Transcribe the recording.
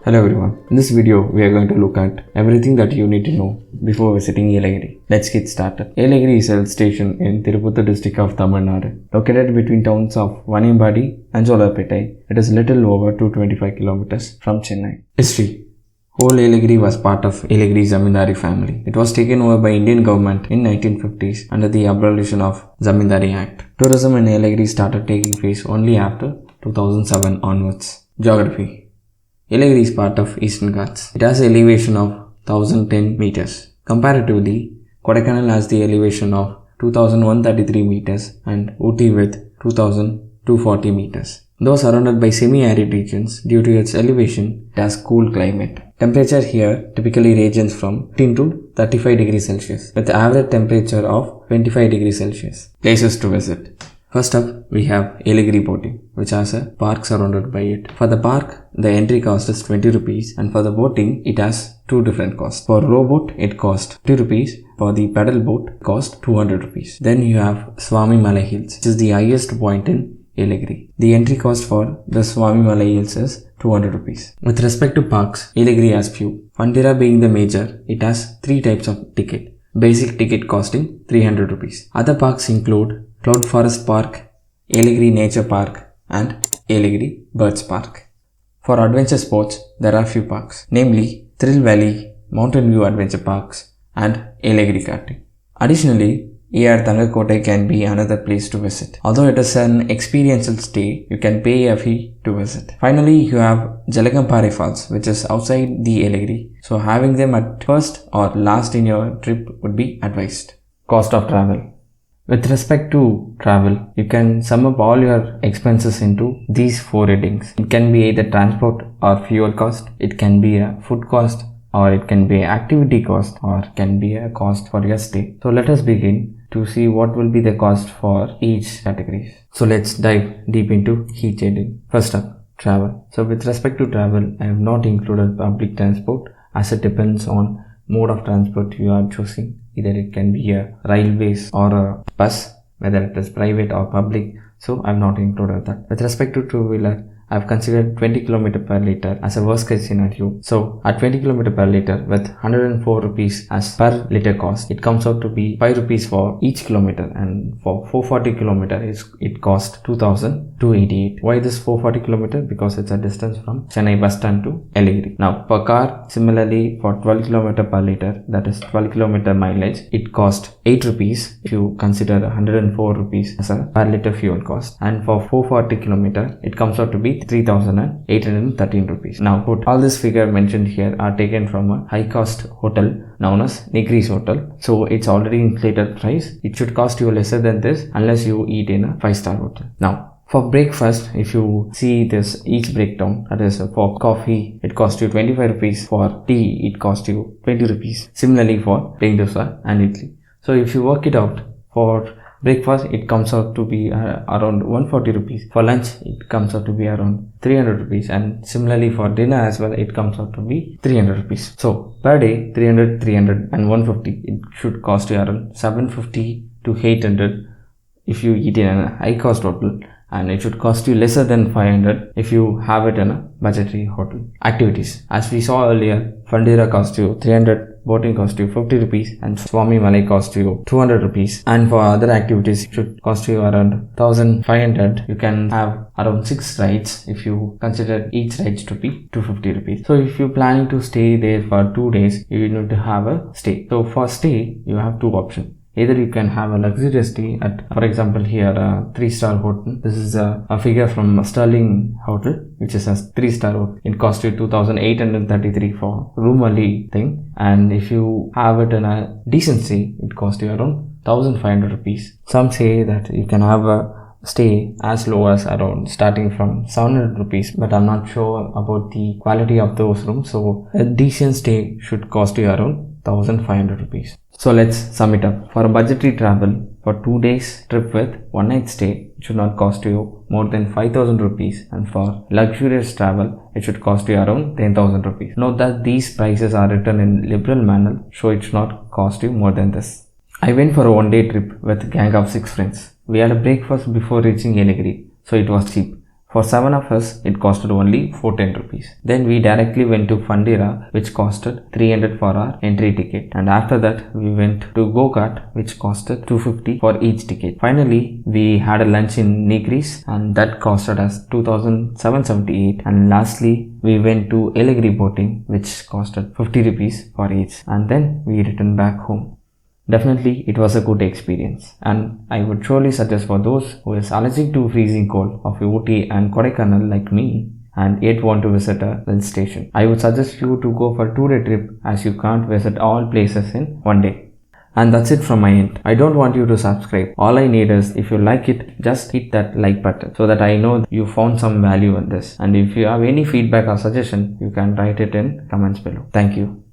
Hello everyone. In this video, we are going to look at everything that you need to know before visiting Yelagiri. Let's get started. Yelagiri is a hill station in Tirupattur district of Tamil Nadu. Located between towns of Vaniambadi and Jolapettai, it is little over 225 kilometers from Chennai. History. Whole Yelagiri was part of Yelagiri Zamindari family. It was taken over by Indian government in 1950s under the abolition of Zamindari Act. Tourism in Yelagiri started taking place only after 2007 onwards. Geography. Yelagiri is part of Eastern Ghats. It has an elevation of 1010 meters. Comparatively, Kodaikanal has the elevation of 2133 meters and Ooty with 2240 meters. Though surrounded by semi-arid regions, due to its elevation, it has cool climate. Temperature here typically ranges from 15 to 35 degrees Celsius, with average temperature of 25 degrees Celsius. Places to visit. First up, we have Yelagiri boating, which has a park surrounded by it. For the park, the entry cost is 20 rupees, and for the boating, it has two different costs. For rowboat, it costs 50 rupees. For the paddle boat, it costs 200 rupees. Then you have Swami Malai Hills, which is the highest point in Yelagiri. The entry cost for the Swami Malai Hills is 200 rupees. With respect to parks, Yelagiri has few. Fundira being the major, it has three types of ticket. Basic ticket costing 300 rupees. Other parks include Cloud Forest Park, Yelagiri Nature Park and Yelagiri Birds Park. For adventure sports, there are few parks, namely Thrill Valley, Mountain View Adventure Parks and Yelagiri Karting. Additionally, here Thangakotai can be another place to visit. Although it is an experiential stay, you can pay a fee to visit. Finally, you have Jalagampare Falls, which is outside the Yelagiri. So having them at first or last in your trip would be advised. Cost of travel. With respect to travel, you can sum up all your expenses into these four headings. It can be either transport or fuel cost, it can be a food cost, or it can be activity cost, or it can be a cost for your stay. So let us begin to see what will be the cost for each category. So let's dive deep into each heading. First up, travel. So with respect to travel, I have not included public transport as it depends on mode of transport you are choosing. Either it can be a railways or a bus, whether it is private or public. So I have not included that. With respect to two-wheeler, I have considered 20 km per liter as a worst case scenario. So at 20 km per liter with 104 rupees as per liter cost, it comes out to be 5 rupees for each kilometer, and for 440 km it costs 2288. Why this 440 km? Because it's a distance from Chennai bus stand to Yelagiri. Now per car, similarly for 12 km per liter, that is 12 km mileage, it costs 8 rupees if you consider 104 rupees as a per liter fuel cost, and for 440 km it comes out to be 3,813 rupees. Now put all this figure mentioned here are taken from a high cost hotel known as Nigri's Hotel. So it's already inflated price. It should cost you lesser than this unless you eat in a 5-star hotel. Now for breakfast, if you see this each breakdown, that is for coffee it costs you 25 rupees, for tea it costs you 20 rupees. Similarly for plain dosa and idli. So if you work it out, for breakfast it comes out to be around 140 rupees. For lunch it comes out to be around 300 rupees, and similarly for dinner as well it comes out to be 300 rupees. So per day 300 and 150, it should cost you around 750 to 800 if you eat in a high cost hotel, and it should cost you lesser than 500 if you have it in a budgetary hotel. Activities. As we saw earlier, Fundira costs you 300, boating cost you 50 rupees, and Swami Malai cost you 200 rupees. And for other activities, it should cost you around 1500. You can have around 6 rides if you consider each ride to be 250 rupees. So if you're planning to stay there for 2 days, you need to have a stay. So for stay, you have two options. Either you can have a luxurious stay at, for example, here a 3-star hotel. This is a figure from Sterling Hotel, which is a 3-star hotel. It costs you 2,833 for room only thing. And if you have it in a decent stay, it costs you around 1,500 rupees. Some say that you can have a stay as low as around starting from 700 rupees, but I'm not sure about the quality of those rooms. So a decent stay should cost you around 1,500 rupees. So let's sum it up. For a budgetary travel, for 2 days trip with 1 night stay, it should not cost you more than 5,000 rupees, and for luxurious travel, it should cost you around 10,000 rupees. Note that these prices are written in liberal manner, so it should not cost you more than this. I went for a 1-day trip with a gang of 6 friends. We had a breakfast before reaching Yelagiri, so it was cheap. For 7 of us, it costed only 410 rupees. Then we directly went to Fundira, which costed 300 for our entry ticket. And after that, we went to Go-Kart, which costed 250 for each ticket. Finally, we had a lunch in Nigris, and that costed us 2778. And lastly, we went to Yelagiri boating, which costed 50 rupees for each. And then we returned back home. Definitely, it was a good experience, and I would surely suggest for those who is allergic to freezing cold of Ooty and Kodaikanal like me and yet want to visit a hill station. I would suggest you to go for a 2-day trip, as you can't visit all places in one day. And that's it from my end. I don't want you to subscribe. All I need is, if you like it, just hit that like button so that I know you found some value in this. And if you have any feedback or suggestion, you can write it in comments below. Thank you.